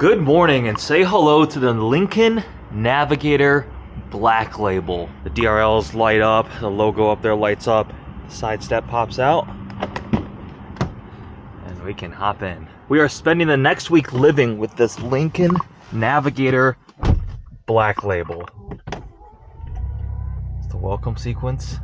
Good morning and say hello to the Lincoln Navigator Black Label. The DRLs light up, the logo up there lights up, the side step pops out, and we can hop in. We are spending the next week living with this Lincoln Navigator Black Label. It's the welcome sequence.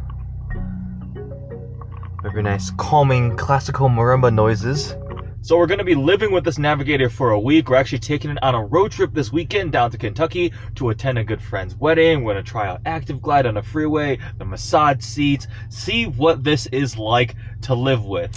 Very nice, calming, classical marimba noises. So we're going to be living with this Navigator for a week. We're actually taking it on a road trip this weekend down to Kentucky to attend a good friend's wedding. We're going to try out Active Glide on the freeway, the massage seats, see what this is like to live with.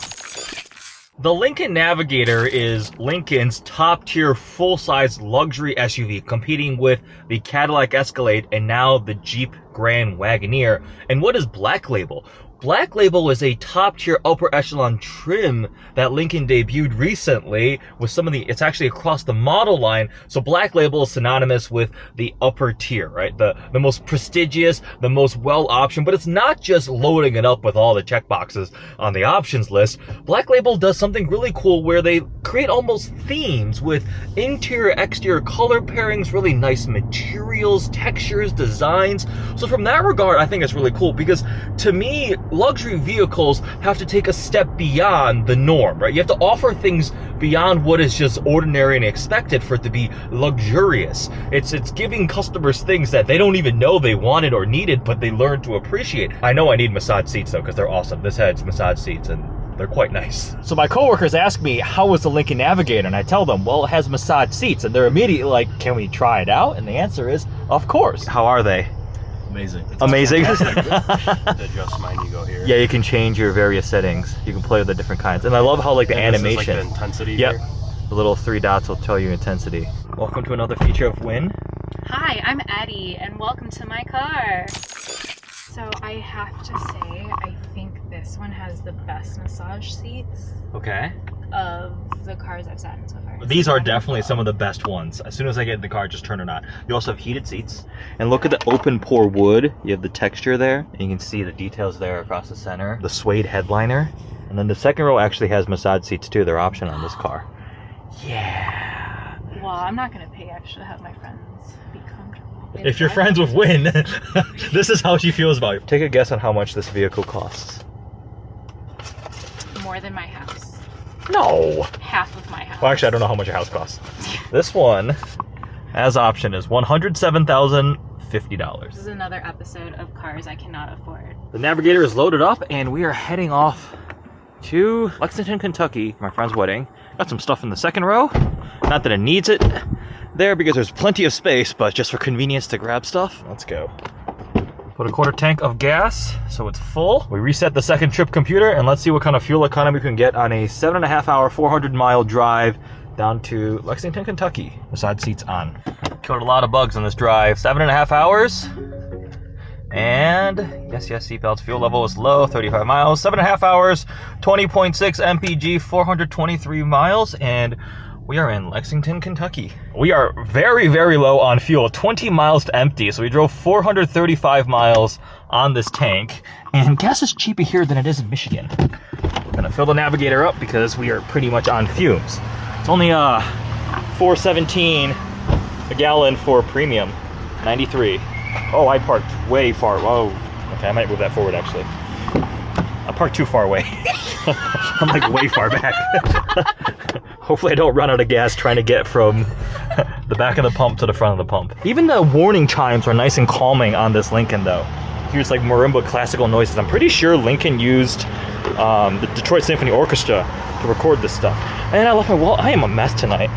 The Lincoln Navigator is Lincoln's top-tier full-size luxury SUV, competing with the Cadillac Escalade and now the Jeep Grand Wagoneer. And what is Black Label? Black Label is a top-tier upper echelon trim that Lincoln debuted recently with some of the, it's actually across the model line. So Black Label is synonymous with the upper tier, right? The most prestigious, the most well-optioned, but it's not just loading it up with all the check boxes on the options list. Black Label does something really cool where they create almost themes with interior, exterior color pairings, really nice materials, textures, designs. So from that regard, I think it's really cool because to me, luxury vehicles have to take a step beyond the norm, right? You have to offer things beyond what is just ordinary and expected for it to be luxurious. It's giving customers things that they don't even know they wanted or needed, but they learn to appreciate. I know I need massage seats though, because they're awesome. This has massage seats and they're quite nice. So my coworkers ask me, how was the Lincoln Navigator? And I tell them, well, it has massage seats. And they're immediately like, can we try it out? And the answer is, of course. How are they? Amazing. It's amazing. Adjust mine, you go here. Yeah, you can change your various settings. You can play with the different kinds. And I love how like the animation. Like the intensity. Yep. Here. The little 3 dots will tell you intensity. Welcome to another feature of Win. Hi, I'm Eddie, and welcome to my car. So I have to say, I think this one has the best massage seats. Okay. Of the cars I've sat in so far. These are definitely some of the best ones. As soon as I get in the car, just turn it on. You also have heated seats. And look at the open pore wood. You have the texture there. And you can see the details there across the center. The suede headliner. And then the second row actually has massage seats too. They're option on this car. Yeah. Well, I'm not going to pay extra to have my friends be comfortable. If you're friends with Win, this is how she feels about it. Take a guess on how much this vehicle costs. More than my house. No. Half of my house. Well, actually, I don't know how much your house costs. This one, as option, is $107,050. This is another episode of cars I cannot afford. The Navigator is loaded up, and we are heading off to Lexington, Kentucky, my friend's wedding. Got some stuff in the second row. Not that it needs it there because there's plenty of space, but just for convenience to grab stuff. Let's go. Put a quarter tank of gas so it's full. We reset the second trip computer and let's see what kind of fuel economy we can get on a 7.5 hour, 400-mile drive down to Lexington, Kentucky. Massage seats on. Killed a lot of bugs on this drive. 7.5 hours. And yes, seatbelts. Fuel level is low, 35 miles. 7.5 hours, 20.6 mpg, 423 miles. And we are in Lexington, Kentucky. We are very, very low on fuel, 20 miles to empty. So we drove 435 miles on this tank. And gas is cheaper here than it is in Michigan. We're gonna fill the Navigator up because we are pretty much on fumes. It's only $4.17 a gallon for premium, 93. Oh, I parked way far. Whoa. Okay, I might move that forward actually. I parked too far away. I'm like way far back. Hopefully I don't run out of gas trying to get from the back of the pump to the front of the pump. Even the warning chimes are nice and calming on this Lincoln though. Here's like marimba classical noises. I'm pretty sure Lincoln used the Detroit Symphony Orchestra to record this stuff. And I left my wallet. I am a mess tonight.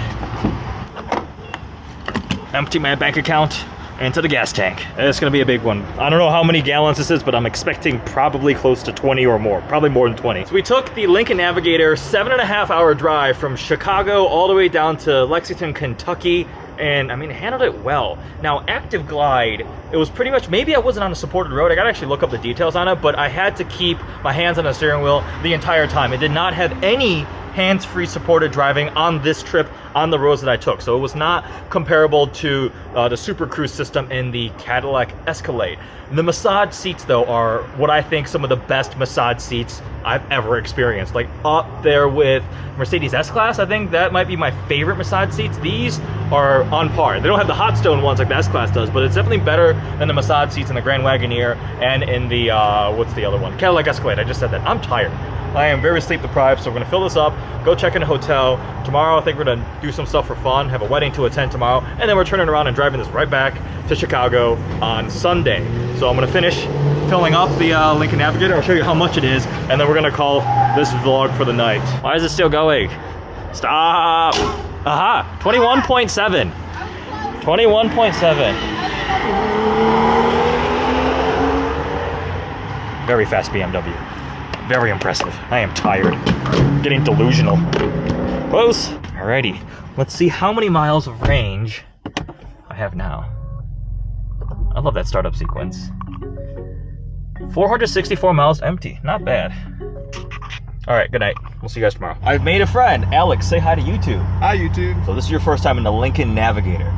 Empty my bank account into the gas tank. It's gonna be a big one. I don't know how many gallons this is, but I'm expecting probably close to 20 or more, probably more than 20. So we took the Lincoln Navigator 7.5 hour drive from Chicago all the way down to Lexington, Kentucky, and I mean, handled it well. Now, Active Glide, it was pretty much, maybe I wasn't on a supported road. I gotta actually look up the details on it, but I had to keep my hands on the steering wheel the entire time. It did not have any hands-free supported driving on this trip on the roads that I took. So it was not comparable to the Super Cruise system in the Cadillac Escalade. The massage seats though are what I think some of the best massage seats I've ever experienced. Like up there with Mercedes S-Class, I think that might be my favorite massage seats. These are on par. They don't have the hot stone ones like the S-Class does, but it's definitely better than the massage seats in the Grand Wagoneer and in the, what's the other one? Cadillac Escalade, I just said that. I'm tired. I am very sleep deprived, so we're gonna fill this up, go check in a hotel. Tomorrow I think we're gonna do some stuff for fun, have a wedding to attend tomorrow, and then we're turning around and driving this right back to Chicago on Sunday. So I'm gonna finish filling up the Lincoln Navigator. I'll show you how much it is, and then we're gonna call this vlog for the night. Why is it still going? Stop! Aha! 21.7. 21.7. Very fast BMW. Very impressive. I am tired. Getting delusional. Close. Alrighty. Let's see how many miles of range I have now. I love that startup sequence. 464 miles empty. Not bad. Alright, good night. We'll see you guys tomorrow. I've made a friend. Alex, say hi to YouTube. Hi, YouTube. So this is your first time in the Lincoln Navigator.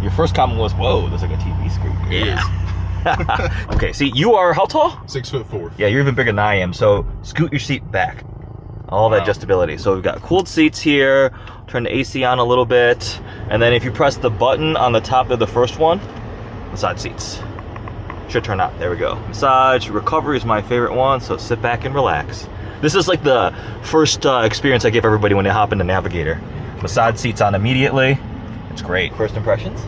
Your first comment was, whoa, there's like a TV screen. Yeah. Okay, see, you are how tall? 6'4". Yeah, you're even bigger than I am, so scoot your seat back. All that adjustability. So we've got cooled seats here, turn the AC on a little bit, and then if you press the button on the top of the first one, massage seats. Should turn on. There we go. Massage, recovery is my favorite one, so sit back and relax. This is like the first experience I give everybody when they hop in the Navigator. Massage seats on immediately. It's great. First impressions?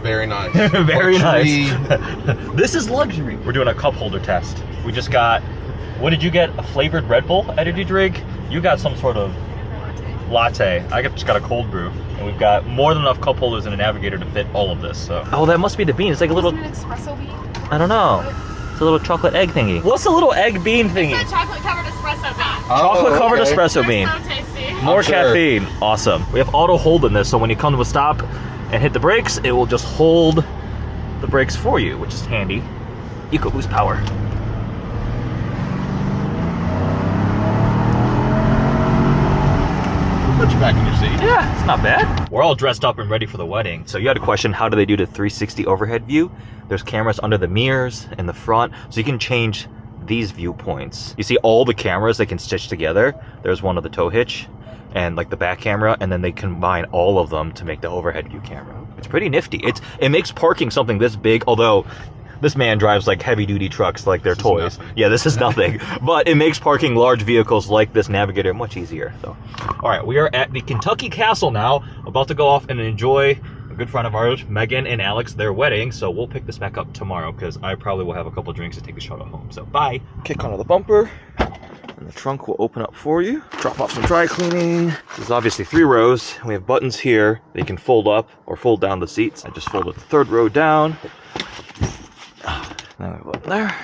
Very nice. Very Luxury. nice. This is luxury. We're doing a cup holder test. We just got, what did you get? A flavored Red Bull? Eddie, did you drink? You got some sort of latte. I just got a cold brew. And we've got more than enough cup holders in a Navigator to fit all of this. So. Oh, that must be the bean. It's like a little... Isn't it an espresso bean? I don't know. It's a little chocolate egg thingy. What's the little egg bean thingy? It's a chocolate-covered espresso bean. Chocolate covered okay. espresso bean. So tasty. More sure. caffeine. Awesome. We have auto hold in this, so when you come to a stop and hit the brakes, it will just hold the brakes for you, which is handy. EcoBoost power. Put you back in your seat. Yeah, it's not bad. We're all dressed up and ready for the wedding. So you had a question, how do they do the 360 overhead view? There's cameras under the mirrors in the front, so you can change these viewpoints. You see all the cameras they can stitch together. There's one of the tow hitch and like the back camera, and then they combine all of them to make the overhead view camera. It's pretty nifty. It makes parking something this big, although this man drives like heavy duty trucks like they're toys. Yeah, this is nothing. But it makes parking large vehicles like this Navigator much easier. So, all right, we are at the Kentucky Castle now, about to go off and enjoy a good friend of ours, Megan and Alex, their wedding. So we'll pick this back up tomorrow because I probably will have a couple drinks to take the shuttle home. So bye. Kick onto the bumper. And the trunk will open up for you. Drop off some dry cleaning. There's obviously 3 rows. We have buttons here that you can fold up or fold down the seats. I just folded the 3rd row down. Then we go up there.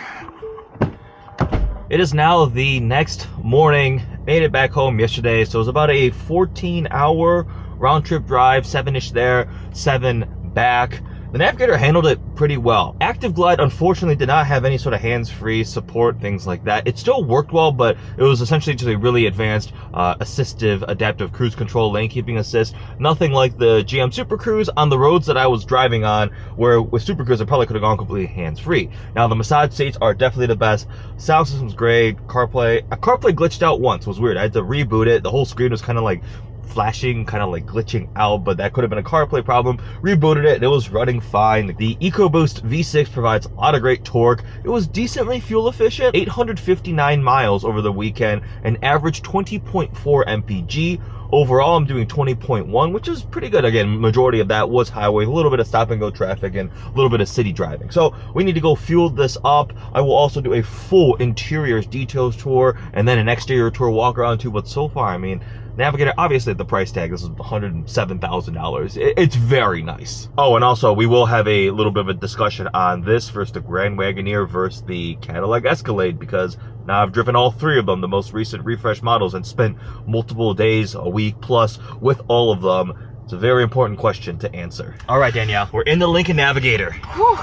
It is now the next morning. Made it back home yesterday, so it was about a 14-hour round trip drive, 7-ish there, 7 back. The Navigator handled it pretty well. Active Glide unfortunately did not have any sort of hands-free support, things like that. It still worked well, but it was essentially just a really advanced assistive adaptive cruise control lane keeping assist. Nothing like the GM Super Cruise on the roads that I was driving on, where with Super Cruise I probably could have gone completely hands-free. Now the massage seats are definitely the best. Sound system's great. CarPlay glitched out once. It was weird. I had to reboot it. The whole screen was kind of like flashing, kind of like glitching out, but that could have been a CarPlay problem. Rebooted it and it was running fine. The EcoBoost V6 provides a lot of great torque. It was decently fuel efficient, 859 miles over the weekend, an average 20.4 mpg. Overall, I'm doing 20.1, which is pretty good. Again, majority of that was highway, a little bit of stop and go traffic and a little bit of city driving. So we need to go fuel this up. I will also do a full interiors details tour and then an exterior tour walk around too. But so far, I mean, Navigator, obviously the price tag, this is $107,000. It's very nice. Oh, and also we will have a little bit of a discussion on this versus the Grand Wagoneer versus the Cadillac Escalade, because now I've driven all 3 of them, the most recent refresh models, and spent multiple days, a week plus with all of them. It's a very important question to answer. All right, Danielle, we're in the Lincoln Navigator. Whew,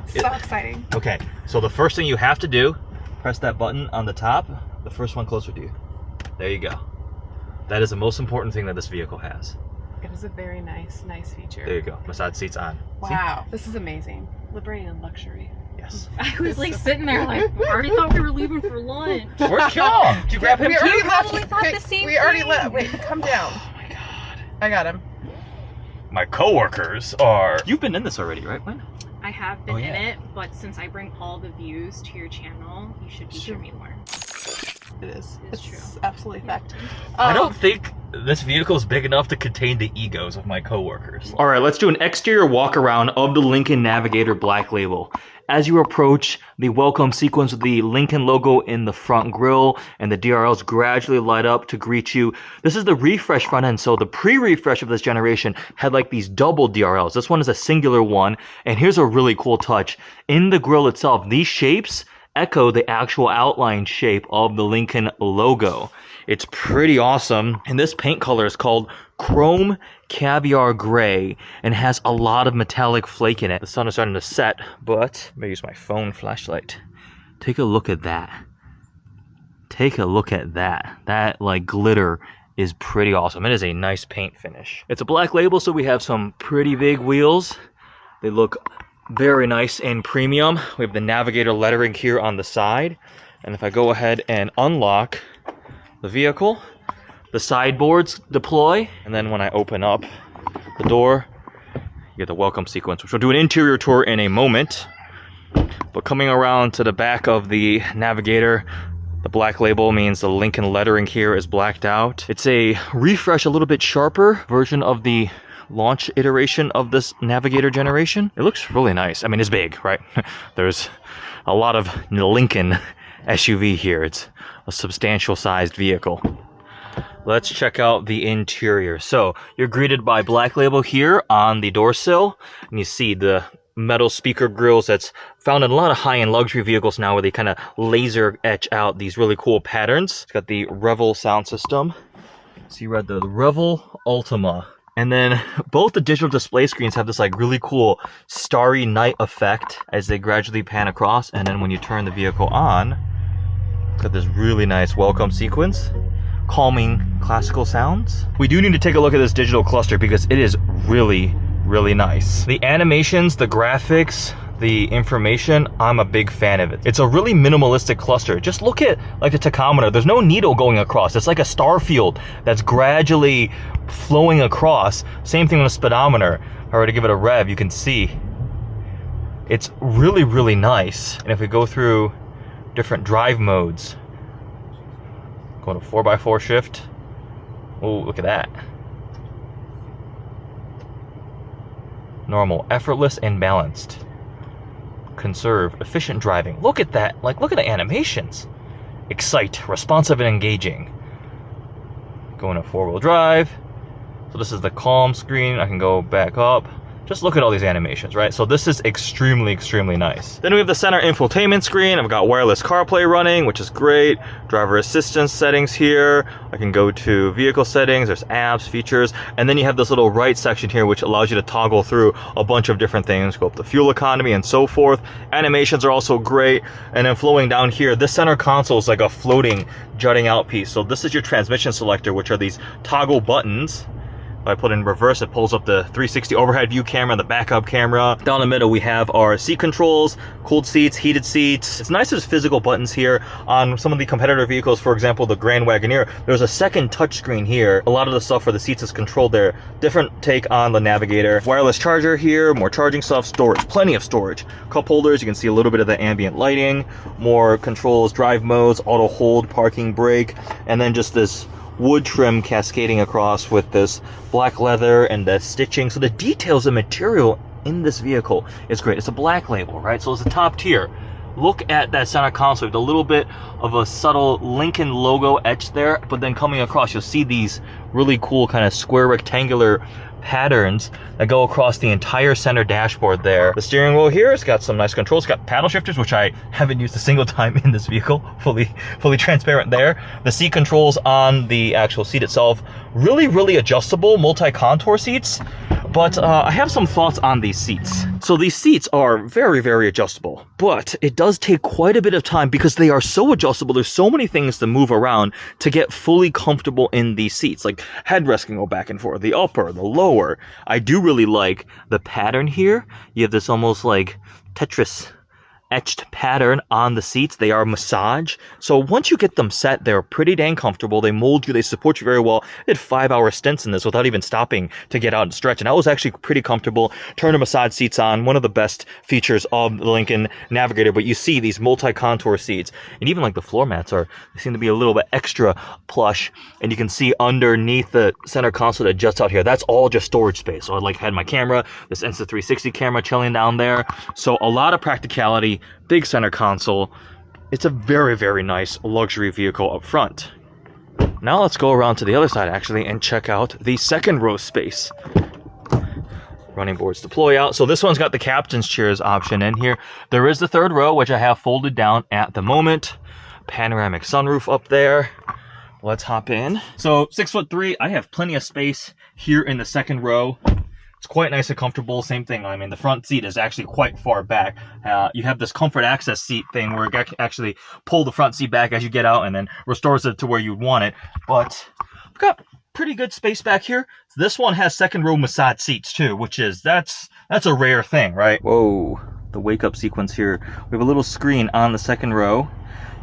so exciting. Okay, so the first thing you have to do, press that button on the top, the first one closer to you. There you go. That is the most important thing that this vehicle has. It is a very nice feature. There you go. Massage seats on. Wow, this is amazing. Liberating luxury. Yes. I was like sitting there like, I already thought we were leaving for lunch. Where's John? Did you grab him We too? already probably thought the same We already thing. left. Wait, come down. Oh my god. I got him. My coworkers are... You've been in this already, right, Wayne? I have been Oh, yeah. in it, but since I bring all the views to your channel, you should feature me more. It is. It's It's true. absolutely fact. I don't think this vehicle is big enough to contain the egos of my coworkers. All right, let's do an exterior walk around of the Lincoln Navigator Black Label. As you approach the welcome sequence with the Lincoln logo in the front grille and the DRLs gradually light up to greet you. This is the refresh front end. So the pre-refresh of this generation had like these double DRLs. This one is a singular one. And here's a really cool touch. In the grille itself, these shapes echo the actual outline shape of the Lincoln logo. It's pretty awesome. And this paint color is called Chrome Caviar Gray and has a lot of metallic flake in it. The sun is starting to set, but I'm gonna use my phone flashlight. Take a look at that. Take a look at that. That like glitter is pretty awesome. It is a nice paint finish. It's a black label, so we have some pretty big wheels. They look very nice and premium. We have the Navigator lettering here on the side. And if I go ahead and unlock the vehicle, the sideboards deploy, and then when I open up the door, you get the welcome sequence, which we'll do an interior tour in a moment. But coming around to the back of the Navigator, the black label means the Lincoln lettering here is blacked out. It's a refresh, a little bit sharper version of the launch iteration of this Navigator generation. It looks really nice. I mean, it's big, right? There's a lot of Lincoln SUV here. It's a substantial sized vehicle. Let's check out the interior. So you're greeted by black label here on the door sill, and you see the metal speaker grills that's found in a lot of high-end luxury vehicles now, where they kind of laser etch out these really cool patterns. It's got the Revel sound system. So you read the Revel Ultima. And then both the digital display screens have this like really cool starry night effect as they gradually pan across. And then when you turn the vehicle on, got this really nice welcome sequence, calming classical sounds. We do need to take a look at this digital cluster because it is really, really nice. The animations, the graphics, the information, I'm a big fan of it. It's a really minimalistic cluster. Just look at like the tachometer. There's no needle going across. It's like a star field that's gradually flowing across. Same thing with a speedometer. If I were to give it a rev, you can see it's really, really nice. And if we go through different drive modes, go to 4x4 shift. Oh, look at that. Normal, effortless, and balanced. Conserve, efficient driving. Look at that. Like, look at the animations. Excite, responsive and engaging. Going to 4-wheel drive. So this is the calm screen. I can go back up. Just look at all these animations, right? So this is extremely, extremely nice. Then we have the center infotainment screen. I've got wireless CarPlay running, which is great. Driver assistance settings here. I can go to vehicle settings. There's apps, features. And then you have this little right section here, which allows you to toggle through a bunch of different things. Go up to fuel economy and so forth. Animations are also great. And then flowing down here, this center console is like a floating, jutting out piece. So this is your transmission selector, which are these toggle buttons. If I put in reverse, it pulls up the 360 overhead view camera and the backup camera. Down the middle, we have our seat controls, cooled seats, heated seats. It's nice there's physical buttons here. On some of the competitor vehicles, for example, the Grand Wagoneer, there's a second touchscreen here. A lot of the stuff for the seats is controlled there. Different take on the Navigator. Wireless charger here, more charging stuff, storage, plenty of storage. Cup holders, you can see a little bit of the ambient lighting, more controls, drive modes, auto hold, parking, brake, and then just this wood trim cascading across with this black leather and the stitching. So the details and material in this vehicle is great. It's a black label, right? So it's the top tier. Look at that center console with a little bit of a subtle Lincoln logo etched there, but then coming across, you'll see these really cool kind of square rectangular patterns that go across the entire center dashboard there. The steering wheel here, it's got some nice controls. It's got paddle shifters, which I haven't used a single time in this vehicle. Fully transparent there. The seat controls on the actual seat itself, really, really adjustable multi-contour seats. But I have some thoughts on these seats. So these seats are very, very adjustable, but it does take quite a bit of time because they are so adjustable. There's so many things to move around to get fully comfortable in these seats. Like headrest can go back and forth, the upper, the lower. I do really like the pattern here. You have this almost like Tetris etched pattern on the seats. They are massage. So once you get them set, they're pretty dang comfortable. They mold you, they support you very well. I did 5-hour stints in this without even stopping to get out and stretch. And I was actually pretty comfortable. Turn the massage seats on, one of the best features of the Lincoln Navigator. But you see these multi-contour seats, and even like the floor mats they seem to be a little bit extra plush. And you can see underneath the center console that juts out here, that's all just storage space. So I had my camera, this Insta360 camera chilling down there. So a lot of practicality. Big center console. It's a very, very nice luxury vehicle up front. Now let's go around to the other side actually and check out the second row space. Running boards deploy out. So this one's got the captain's chairs option in here. There is the third row, which I have folded down at the moment. Panoramic sunroof up there. Let's hop in. So 6'3", I have plenty of space here in the second row. It's quite nice and comfortable. Same thing. I mean, the front seat is actually quite far back. You have this comfort access seat thing where it actually pull the front seat back as you get out and then restores it to where you want it. But I've got pretty good space back here. This one has second row massage seats too, which is, that's a rare thing, right? Whoa, the wake up sequence here. We have a little screen on the second row.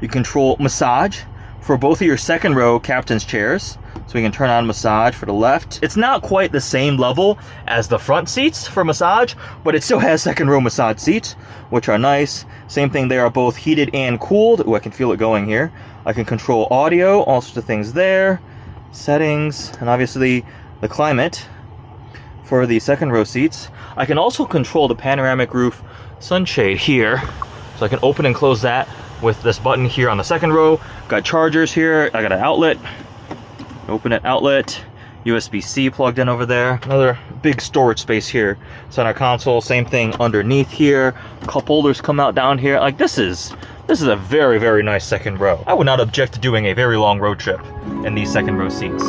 You control massage for both of your second row captain's chairs. So we can turn on massage for the left. It's not quite the same level as the front seats for massage, but it still has second row massage seats, which are nice. Same thing, they are both heated and cooled. Ooh, I can feel it going here. I can control audio, all sorts of things there. Settings, and obviously the climate for the second row seats. I can also control the panoramic roof sunshade here. So I can open and close that with this button here on the second row. Got chargers here. I got an outlet. Open it, outlet, USB-C plugged in over there. Another big storage space here. Center console, same thing underneath here. Cup holders come out down here. Like this is a very, very nice second row. I would not object to doing a very long road trip in these second row seats.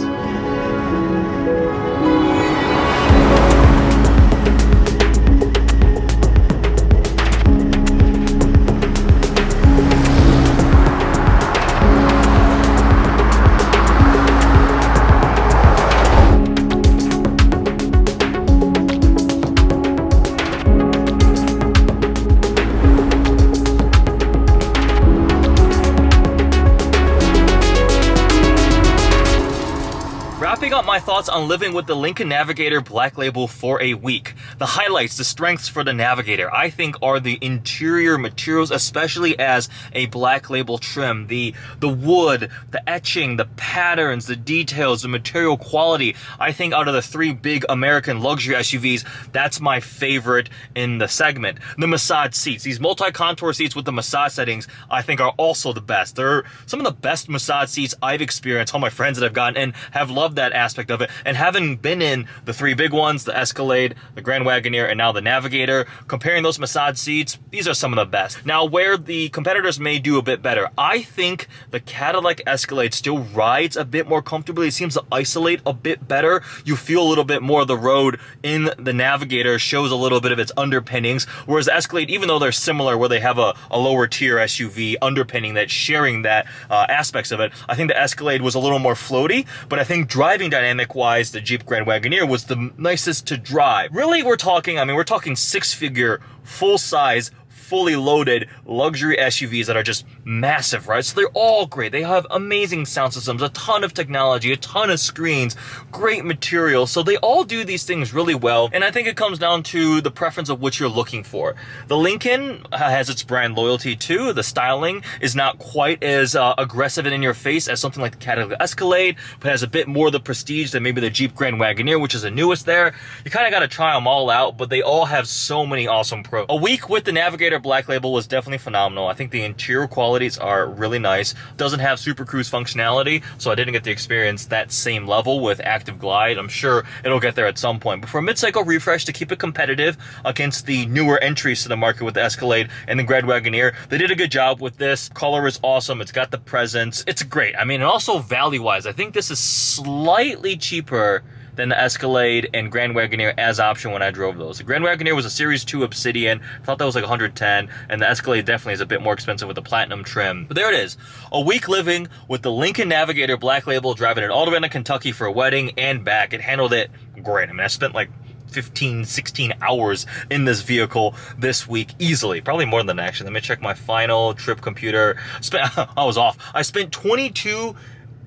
Wrapping up my thoughts on living with the Lincoln Navigator Black Label for a week. The highlights, the strengths for the Navigator, I think are the interior materials, especially as a Black Label trim. The wood, the etching, the patterns, the details, the material quality. I think out of the three big American luxury SUVs, that's my favorite in the segment. The massage seats, these multi-contour seats with the massage settings, I think are also the best. They're some of the best massage seats I've experienced. All my friends that I've gotten in have loved that aspect of it, and having been in the three big ones, the Escalade, the Grand Wagoneer, and now the Navigator, comparing those massage seats, these are some of the best. Now, where the competitors may do a bit better, I think the Cadillac Escalade still rides a bit more comfortably. It seems to isolate a bit better. You feel a little bit more of the road in the Navigator, shows a little bit of its underpinnings, whereas the Escalade, even though they're similar where they have a lower tier SUV underpinning that's sharing that aspects of it, I think the Escalade was a little more floaty, but I think driving dynamic wise, the Jeep Grand Wagoneer was the nicest to drive. Really, we're talking six-figure, full-size, fully loaded luxury SUVs that are just massive, right? So they're all great. They have amazing sound systems, a ton of technology, a ton of screens, great material. So they all do these things really well. And I think it comes down to the preference of what you're looking for. The Lincoln has its brand loyalty too. The styling is not quite as aggressive and in your face as something like the Cadillac Escalade, but has a bit more of the prestige than maybe the Jeep Grand Wagoneer, which is the newest there. You kind of got to try them all out, but they all have so many awesome pros. A week with the Navigator Black Label was definitely phenomenal. I think the interior qualities are really nice. Doesn't have Super Cruise functionality, so I didn't get to experience that same level with Active Glide. I'm sure it'll get there at some point. But for a mid-cycle refresh to keep it competitive against the newer entries to the market with the Escalade and the Grand Wagoneer, they did a good job with this. Color is awesome. It's got the presence. It's great. I mean, and also value-wise, I think this is slightly cheaper than the Escalade and Grand Wagoneer as option when I drove those. The Grand Wagoneer was a Series 2 Obsidian. I thought that was like 110, and the Escalade definitely is a bit more expensive with the Platinum trim. But there it is. A week living with the Lincoln Navigator Black Label, driving it all the way to Kentucky for a wedding and back. It handled it great. I mean, I spent like 15, 16 hours in this vehicle this week easily. Probably more than that, actually. Let me check my final trip computer. I was off. I spent 22,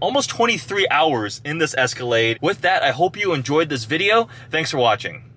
almost 23 hours in this Escalade. With that, I hope you enjoyed this video. Thanks for watching.